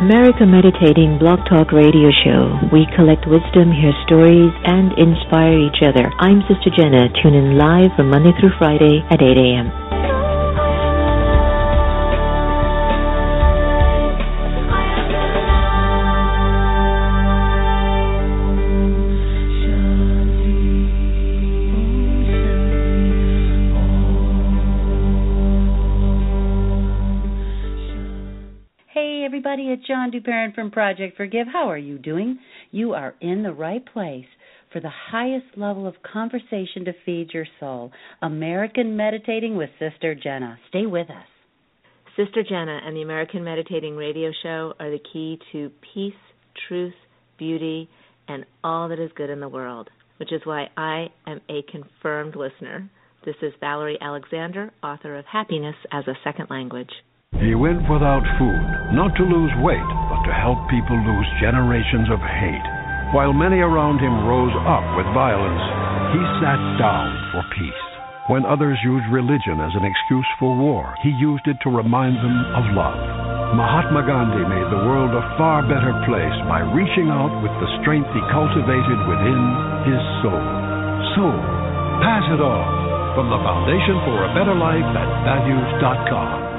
America Meditating Blog Talk Radio Show. We collect wisdom, hear stories, and inspire each other. I'm Sister Jenna. Tune in live from Monday through Friday at 8 a.m. It's John DuParent from Project Forgive. How are you doing? You are in the right place for the highest level of conversation to feed your soul. American Meditating with Sister Jenna. Stay with us. Sister Jenna and the American Meditating Radio Show are the key to peace, truth, beauty, and all that is good in the world, which is why I am a confirmed listener. This is Valerie Alexander, author of Happiness as a Second Language. He went without food, not to lose weight, but to help people lose generations of hate. While many around him rose up with violence, he sat down for peace. When others used religion as an excuse for war, he used it to remind them of love. Mahatma Gandhi made the world a far better place by reaching out with the strength he cultivated within his soul. So, pass it on from the Foundation for a Better Life at values.com.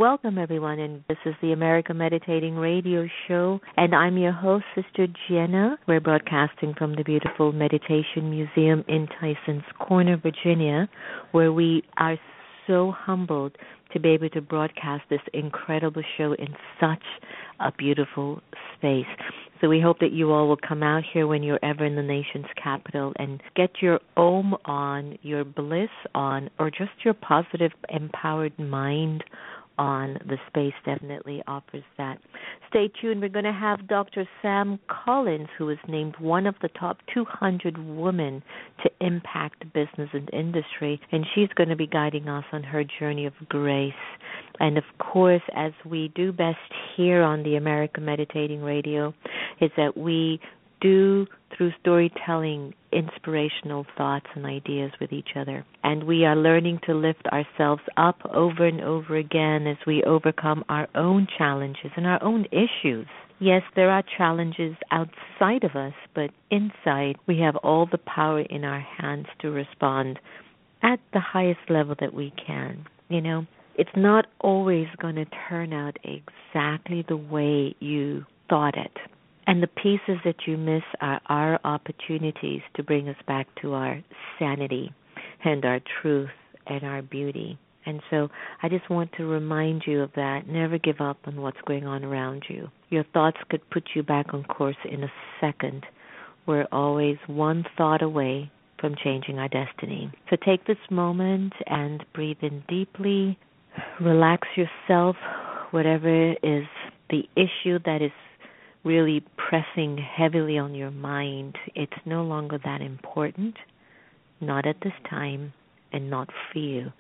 Welcome, everyone, and this is the America Meditating Radio Show, and I'm your host, Sister Jenna. We're broadcasting from the beautiful Meditation Museum in Tysons Corner, Virginia, where we are so humbled to be able to broadcast this incredible show in such a beautiful space. So we hope that you all will come out here when you're ever in the nation's capital and get your on, your bliss on, or just your positive, empowered mind on. The space definitely offers that. Stay tuned. We're going to have Dr. Sam Collins, who is named one of the top 200 women to impact business and industry, and she's going to be guiding us on her journey of grace. And of course, as we do best here on the American Meditating Radio, is that we do, through storytelling, inspirational thoughts and ideas with each other. And we are learning to lift ourselves up over and over again as we overcome our own challenges and our own issues. Yes, there are challenges outside of us, but inside we have all the power in our hands to respond at the highest level that we can. You know, it's not always going to turn out exactly the way you thought it. And the pieces that you miss are our opportunities to bring us back to our sanity and our truth and our beauty. And so I just want to remind you of that. Never give up on what's going on around you. Your thoughts could put you back on course in a second. We're always one thought away from changing our destiny. So take this moment and breathe in deeply. Relax yourself, whatever is the issue that is really pressing heavily on your mind. It's no longer that important, not at this time, and not for you.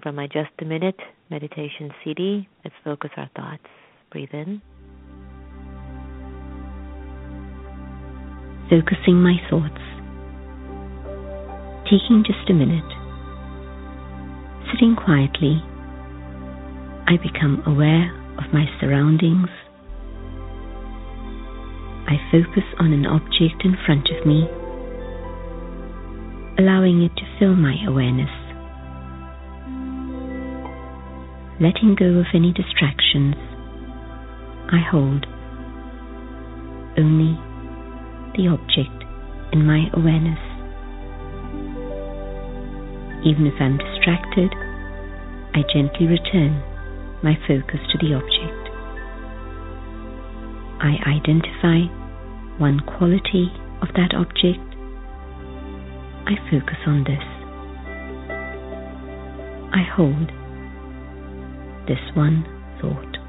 From my Just a Minute meditation CD, let's focus our thoughts. Breathe in. Focusing my thoughts. Taking just a minute. Sitting quietly, I become aware of my surroundings. I focus on an object in front of me, allowing it to fill my awareness. Letting go of any distractions, I hold only the object in my awareness. Even if I'm distracted, I gently return my focus to the object. I identify one quality of that object. I focus on this. I hold this one thought.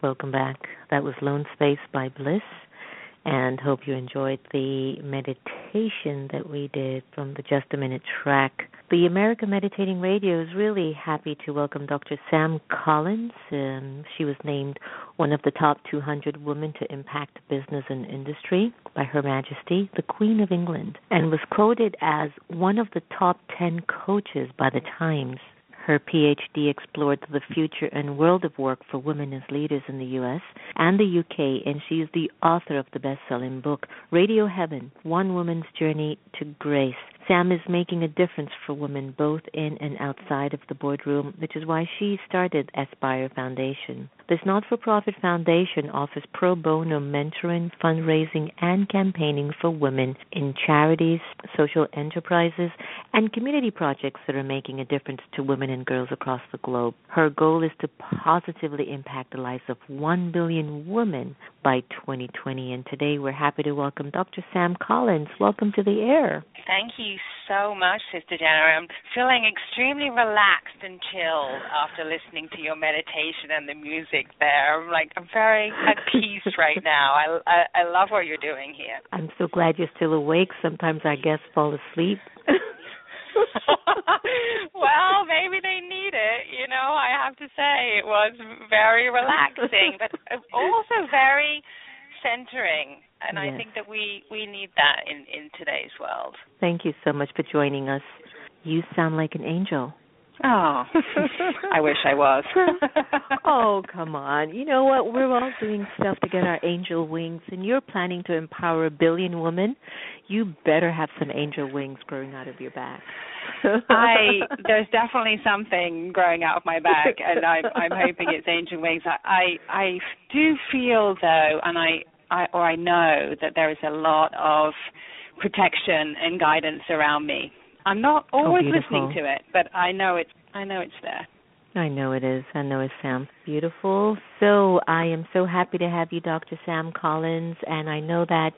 Welcome back. That was Lone Space by Bliss, and hope you enjoyed the meditation that we did from the Just a Minute track. The American Meditating Radio is really happy to welcome Dr. Sam Collins. She was named one of the top 200 women to impact business and industry by Her Majesty, the Queen of England, and was quoted as one of the top 10 coaches by the Times. Her PhD explored the future and world of work for women as leaders in the U.S. and the U.K., and she is the author of the best-selling book, Radio Heaven, One Woman's Journey to Grace. Sam is making a difference for women both in and outside of the boardroom, which is why she started Aspire Foundation. This not-for-profit foundation offers pro bono mentoring, fundraising, and campaigning for women in charities, social enterprises, and community projects that are making a difference to women and girls across the globe. Her goal is to positively impact the lives of 1 billion women by 2020. And today we're happy to welcome Dr. Sam Collins. Welcome to the air. Thank you so much, Sister Jenna. I'm feeling extremely relaxed and chilled after listening to your meditation and the music there. I'm very at peace right now. I love what you're doing here. I'm so glad you're still awake. Sometimes our guests fall asleep. Well, maybe they need it. I have to say it was very relaxing, but also very centering. And yes. I think that we need that in today's world. Thank you so much for joining us. You sound like an angel. Oh, I wish I was. Oh, come on. You know what? We're all doing stuff to get our angel wings, and you're planning to empower 1 billion women. You better have some angel wings growing out of your back. There's definitely something growing out of my back, and I'm hoping it's angel wings. I do feel, though, and I know that there is a lot of protection and guidance around me. I'm not always listening to it, but I know it's there. I know it is. I know it sounds beautiful. So I am so happy to have you, Dr. Sam Collins, and I know that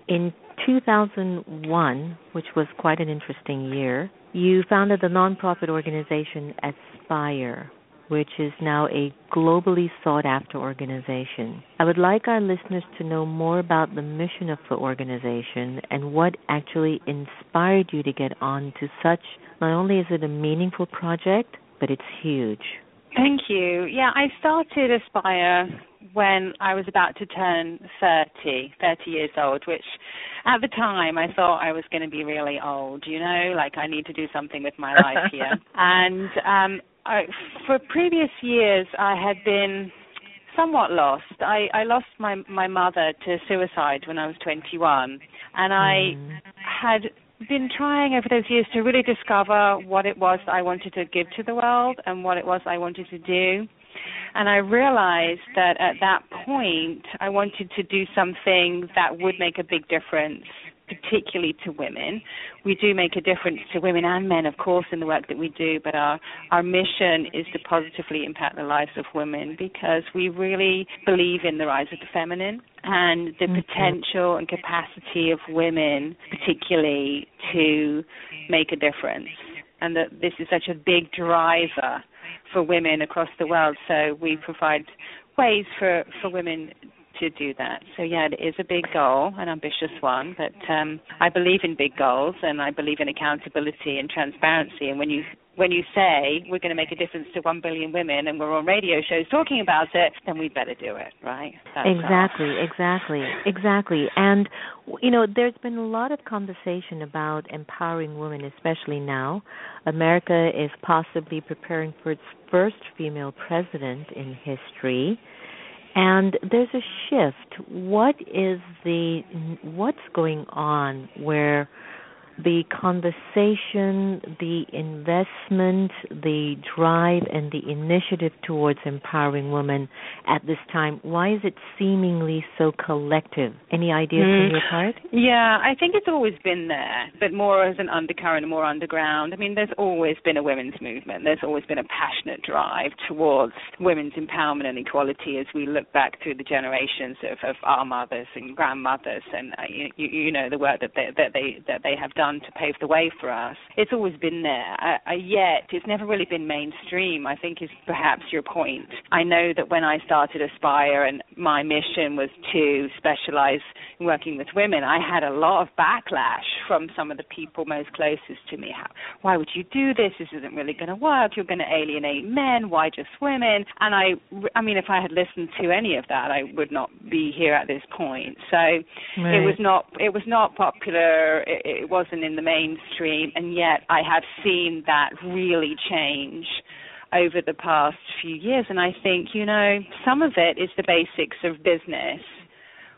in 2001, which was quite an interesting year, you founded the nonprofit organization Aspire, which is now a globally sought-after organization. I would like our listeners to know more about the mission of the organization and what actually inspired you to get on to such, not only is it a meaningful project, but it's huge. Thank you. Yeah, I started Aspire when I was about to turn 30 years old, which at the time I thought I was going to be really old, I need to do something with my life here. And for previous years, I had been somewhat lost. I lost my mother to suicide when I was 21, and I had been trying over those years to really discover what it was I wanted to give to the world and what it was I wanted to do. And I realized that at that point, I wanted to do something that would make a big difference, particularly to women. We do make a difference to women and men, of course, in the work that we do, but our mission is to positively impact the lives of women because we really believe in the rise of the feminine and the potential and capacity of women, particularly, to make a difference. And that this is such a big driver for women across the world, so we provide ways for women to do that. So, yeah, it is a big goal, an ambitious one, but I believe in big goals, and I believe in accountability and transparency. And when you say we're going to make a difference to 1 billion women and we're on radio shows talking about it, then we better do it, right? Exactly. And, there's been a lot of conversation about empowering women, especially now. America is possibly preparing for its first female president in history. And there's a shift. What's going on where the conversation, the investment, the drive, and the initiative towards empowering women at this time, why is it seemingly so collective? Any ideas from your part? Yeah, I think it's always been there, but more as an undercurrent, more underground. I mean, there's always been a women's movement. There's always been a passionate drive towards women's empowerment and equality as we look back through the generations of our mothers and grandmothers and, the work that they have done. done to pave the way for us. It's always been there, yet it's never really been mainstream, I think is perhaps your point. I know that when I started Aspire and my mission was to specialize in working with women, I had a lot of backlash from some of the people most closest to me. Why would you do this? This isn't really going to work. You're going to alienate men. Why just women? And I mean, if I had listened to any of that, I would not be here at this point. So It was not popular. It wasn't in the mainstream, and yet I have seen that really change over the past few years. And I think, some of it is the basics of business,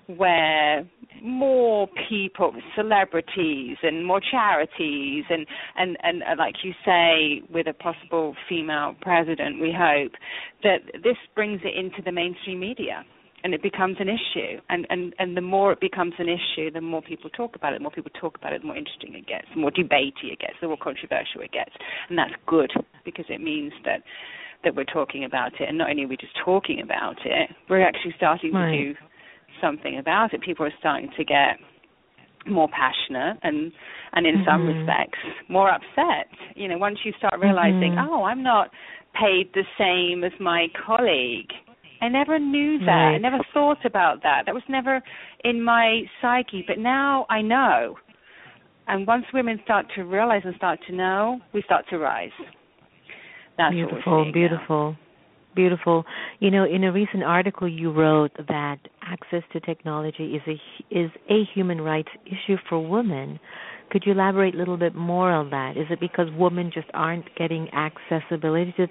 where more people, celebrities and more charities and like you say, with a possible female president, we hope that this brings it into the mainstream media and it becomes an issue. And the more it becomes an issue, the more people talk about it. The more people talk about it, the more interesting it gets, the more debatey it gets, the more controversial it gets. And that's good, because it means that we're talking about it. And not only are we just talking about it, we're actually starting to do something about it. People are starting to get more passionate and in some respects more upset. Once you start realizing, I'm not paid the same as my colleague. I never knew that. I never thought about that. That was never in my psyche. But now I know. And once women start to realize and start to know, we start to rise. That's what we're seeing beautiful. Beautiful. In a recent article you wrote that access to technology is a human rights issue for women. Could you elaborate a little bit more on that? Is it because women just aren't getting accessibility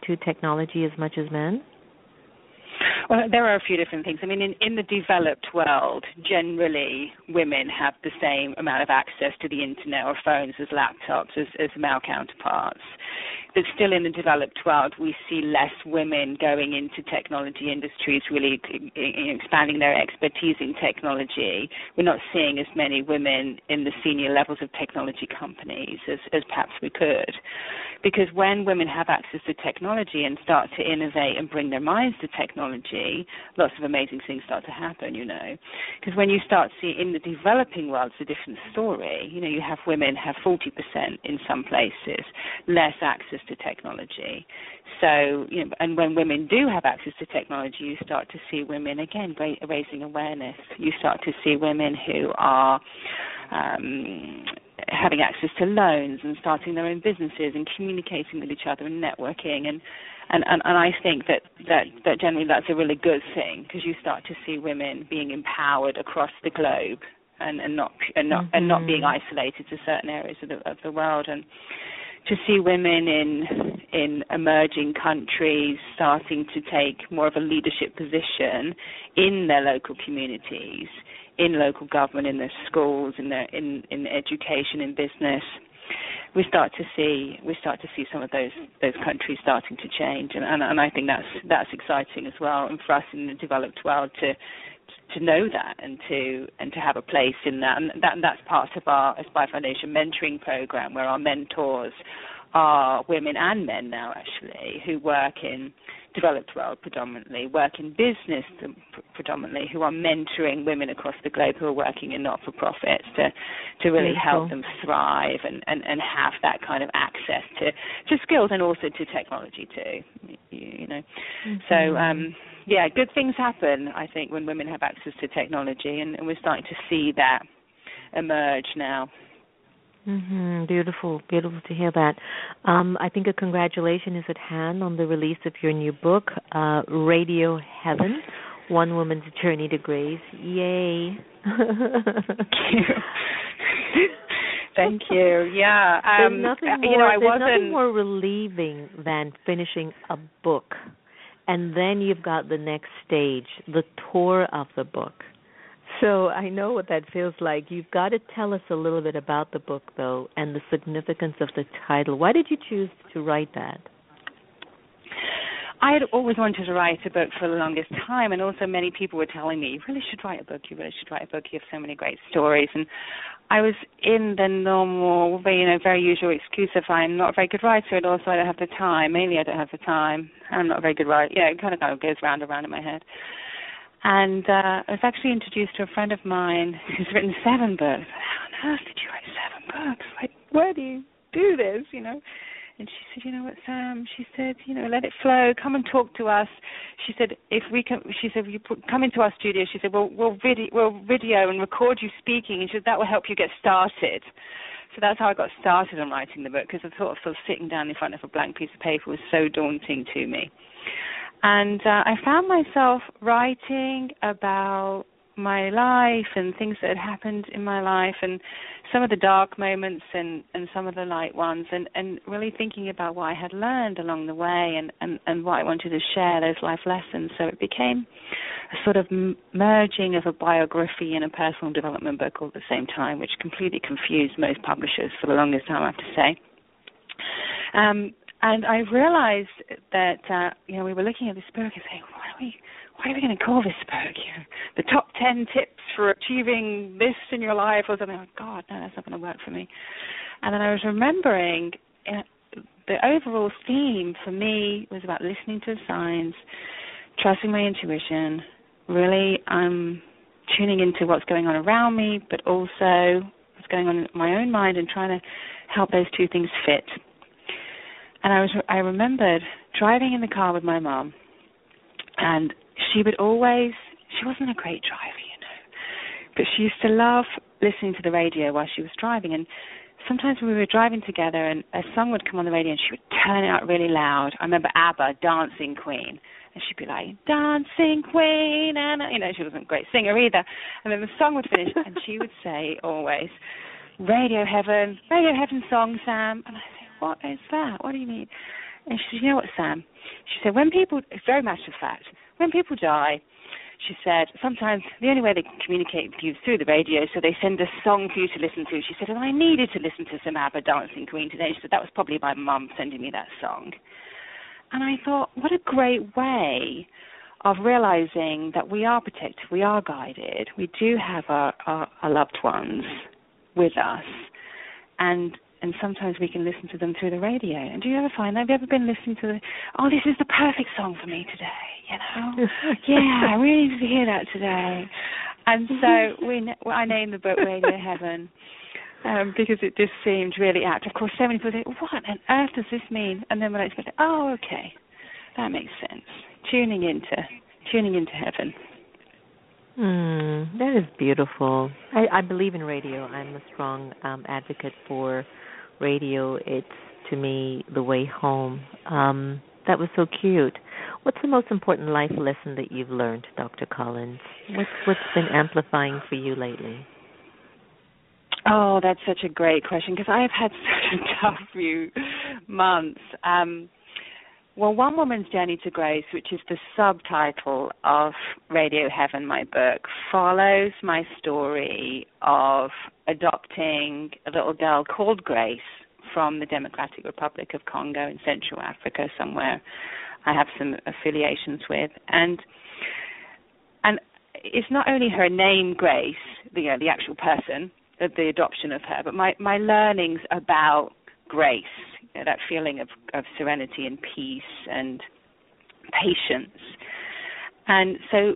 to technology as much as men? Well, there are a few different things. I mean, in the developed world, generally, women have the same amount of access to the internet or phones as laptops as male counterparts. But still in the developed world, we see less women going into technology industries, really expanding their expertise in technology. We're not seeing as many women in the senior levels of technology companies as perhaps we could. Because when women have access to technology and start to innovate and bring their minds to technology, lots of amazing things start to happen, Because when you start seeing in the developing world, it's a different story. You have women have 40% in some places less access to technology. So, and when women do have access to technology, you start to see women, again, raising awareness. You start to see women who are having access to loans and starting their own businesses and communicating with each other and networking. And I think that generally that's a really good thing, because you start to see women being empowered across the globe and not being isolated to certain areas of the world. And to see women in emerging countries starting to take more of a leadership position in their local communities, in local government, in their schools, in education, in business, we start to see some of those countries starting to change, and I think that's exciting as well. And for us in the developed world to know that and to have a place in that, and that's part of our Aspire Foundation mentoring program, where our mentors are women and men now, actually, who work in developed world predominantly, work in business predominantly, who are mentoring women across the globe who are working in not-for-profits to really help them thrive and have that kind of access to skills and also to technology too, So, good things happen, I think, when women have access to technology, and we're starting to see that emerge now. Beautiful to hear that. I think a congratulations is at hand on the release of your new book, Radio Heaven, One Woman's Journey to Grace. Yay. Thank you. Yeah. There's nothing more relieving than finishing a book, and then you've got the next stage, the tour of the book. So I know what that feels like. You've got to tell us a little bit about the book, though, and the significance of the title. Why did you choose to write that? I had always wanted to write a book for the longest time, and also many people were telling me, you really should write a book, you have so many great stories. And I was in the normal, very usual excuse of I'm not a very good writer, and also I don't have the time. Mainly I don't have the time. I'm not a very good writer. It kind of goes round and round in my head. And I was actually introduced to a friend of mine who's written 7 books. How on earth did you write 7 books? Like, where do you do this, And she said, you know what, Sam? She said, let it flow. Come and talk to us. She said, if you come into our studio. She said, we'll video and record you speaking. And she said, that will help you get started. So that's how I got started on writing the book, because I thought sort of sitting down in front of a blank piece of paper was so daunting to me. And I found myself writing about my life and things that had happened in my life, and some of the dark moments and some of the light ones, and really thinking about what I had learned along the way and what I wanted to share, those life lessons. So it became a sort of merging of a biography and a personal development book all at the same time, which completely confused most publishers for the longest time, I have to say. And I realized that, we were looking at this book and saying, what are we going to call this book? The top 10 tips for achieving this in your life or something. Oh, God, no, that's not going to work for me. And then I was remembering the overall theme for me was about listening to the signs, trusting my intuition, really tuning into what's going on around me, but also what's going on in my own mind and trying to help those two things fit. And I remembered driving in the car with my mom, and she wasn't a great driver, but she used to love listening to the radio while she was driving. And sometimes when we were driving together and a song would come on the radio and she would turn it up really loud. I remember ABBA, Dancing Queen. And she'd be like, Dancing Queen, and, she wasn't a great singer either. And then the song would finish and she would say always, Radio Heaven song, Sam. And I said, what is that? What do you mean? And she said, you know what, Sam? She said, it's very matter of fact, when people die, she said, sometimes the only way they can communicate with you is through the radio, so they send a song for you to listen to. She said, and I needed to listen to some ABBA Dancing Queen today. She said, that was probably my mum sending me that song. And I thought, what a great way of realizing that we are protected, we are guided, we do have our loved ones with us, and sometimes we can listen to them through the radio. And do you ever find that? Have you ever been listening to this is the perfect song for me today, Yeah, I really need to hear that today. And so I named the book Radio Heaven because it just seemed really apt. Of course, so many people say, what on earth does this mean? And then when I explained it, okay, that makes sense. Tuning into heaven. That is beautiful. I believe in radio. I'm a strong advocate for radio. It's, to me, the way home. That was so cute. What's the most important life lesson that you've learned, Dr. Collins? What's been amplifying for you lately? Oh, that's such a great question, because I have had such a tough few months. One Woman's Journey to Grace, which is the subtitle of Radio Heaven, my book, follows my story of adopting a little girl called Grace from the Democratic Republic of Congo in Central Africa, somewhere I have some affiliations with. And it's not only her name, Grace, the actual person, the adoption of her, but my learnings about grace, that feeling of serenity and peace and patience. And so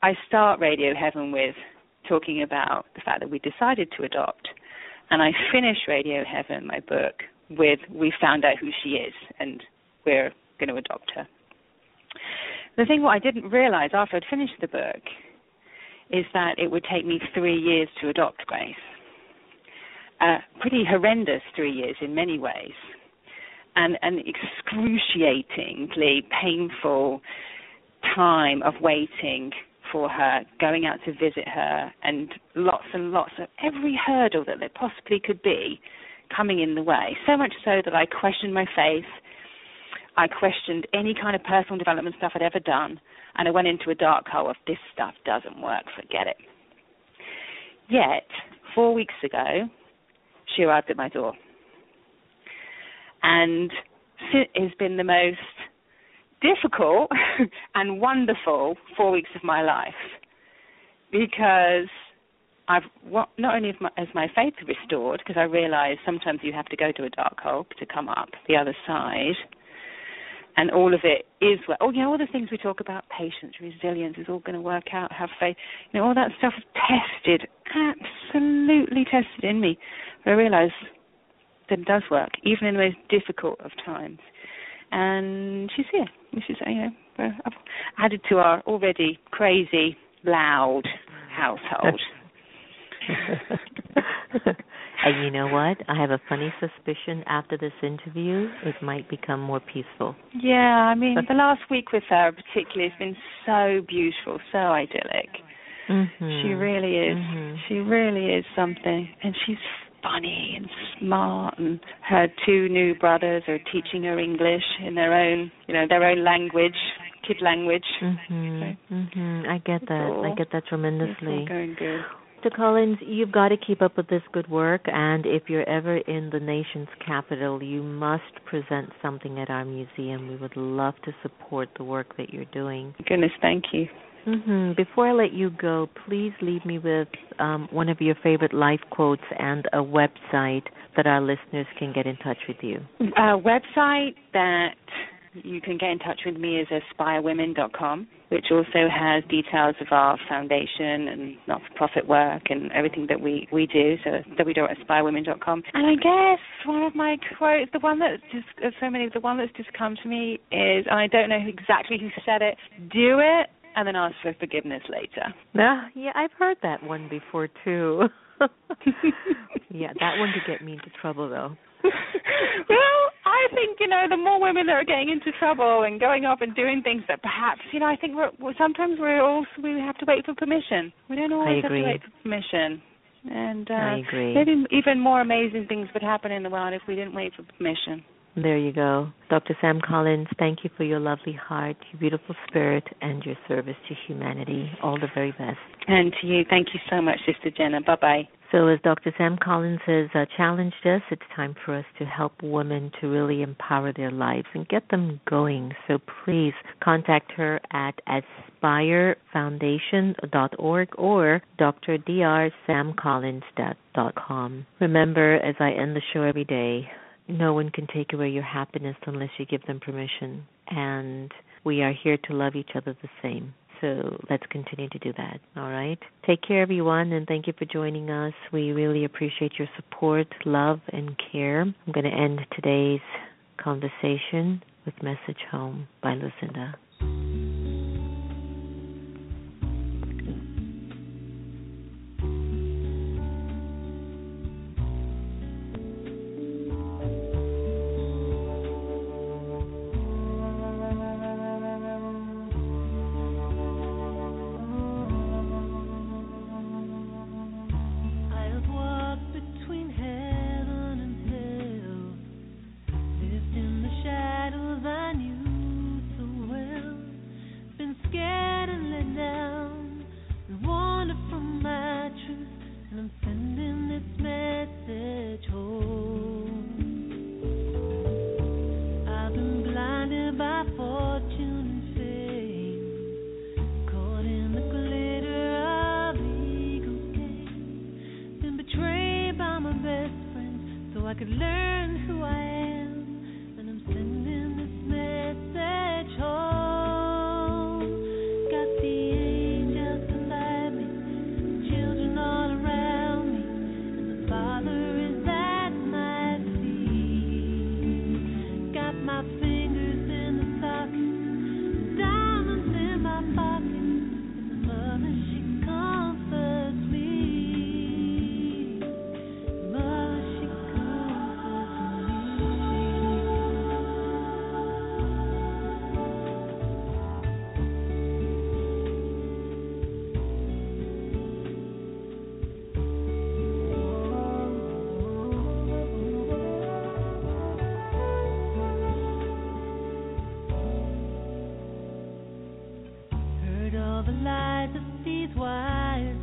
I start Radio Heaven with talking about the fact that we decided to adopt. And I finish Radio Heaven, my book, with we found out who she is and we're going to adopt her. The thing what I didn't realize after I'd finished the book is that it would take me 3 years to adopt Grace. Pretty horrendous 3 years in many ways. And an excruciatingly painful time of waiting for her, going out to visit her, and lots of every hurdle that there possibly could be coming in the way. So much so that I questioned my faith. I questioned any kind of personal development stuff I'd ever done, and I went into a dark hole of this stuff doesn't work, forget it. Yet, 4 weeks ago, she arrived at my door. And it has been the most difficult and wonderful 4 weeks of my life, because not only has my faith restored, because I realize sometimes you have to go to a dark hole to come up the other side, and all of it is, all the things we talk about, patience, resilience, is all going to work out, have faith, all that stuff is tested, absolutely tested in me. But I realize that it does work, even in the most difficult of times. And she's here. She's, I've added to our already crazy, loud household. And you know what? I have a funny suspicion after this interview, it might become more peaceful. Yeah, the last week with her particularly has been so beautiful, so idyllic. Mm-hmm. She really is. Mm-hmm. She really is something. And she's funny and smart, and her 2 new brothers are teaching her English in their own language, kid language. Mm-hmm. Mm-hmm. I get that. I get that tremendously. It's all going good. Dr. Collins, you've got to keep up with this good work, and if you're ever in the nation's capital, you must present something at our museum. We would love to support the work that you're doing. Goodness, thank you. Mm-hmm. Before I let you go, please leave me with one of your favorite life quotes and a website that our listeners can get in touch with you. A website that you can get in touch with me is aspirewomen.com, which also has details of our foundation and not-for-profit work and everything that we do, so www.aspirewomen.com. And I guess one of my quotes, the one that's just come to me is, and I don't know exactly who said it, do it and then ask for forgiveness later. Yeah, I've heard that one before, too. Yeah, that one could get me into trouble, though. Well, I think, the more women that are getting into trouble and going off and doing things that perhaps, I think sometimes we have to wait for permission. We don't always have to wait for permission. And I agree. Maybe even more amazing things would happen in the world if we didn't wait for permission. There you go. Dr. Sam Collins, thank you for your lovely heart, your beautiful spirit, and your service to humanity. All the very best. And to you, thank you so much, Sister Jenna. Bye-bye. So as Dr. Sam Collins has challenged us, it's time for us to help women to really empower their lives and get them going. So please contact her at aspirefoundation.org or dr.samcollins.com. Remember, as I end the show every day, no one can take away your happiness unless you give them permission. And we are here to love each other the same. So let's continue to do that, all right? Take care, everyone, and thank you for joining us. We really appreciate your support, love, and care. I'm going to end today's conversation with Message Home by Lucinda. I could learn who I am, and I'm sending this message home. Got the angels beside me, children all around me, and the Father is at my feet. Got my fingers in the sockets, diamonds in my pockets, and the mother, she comforts me. All the lies of these wise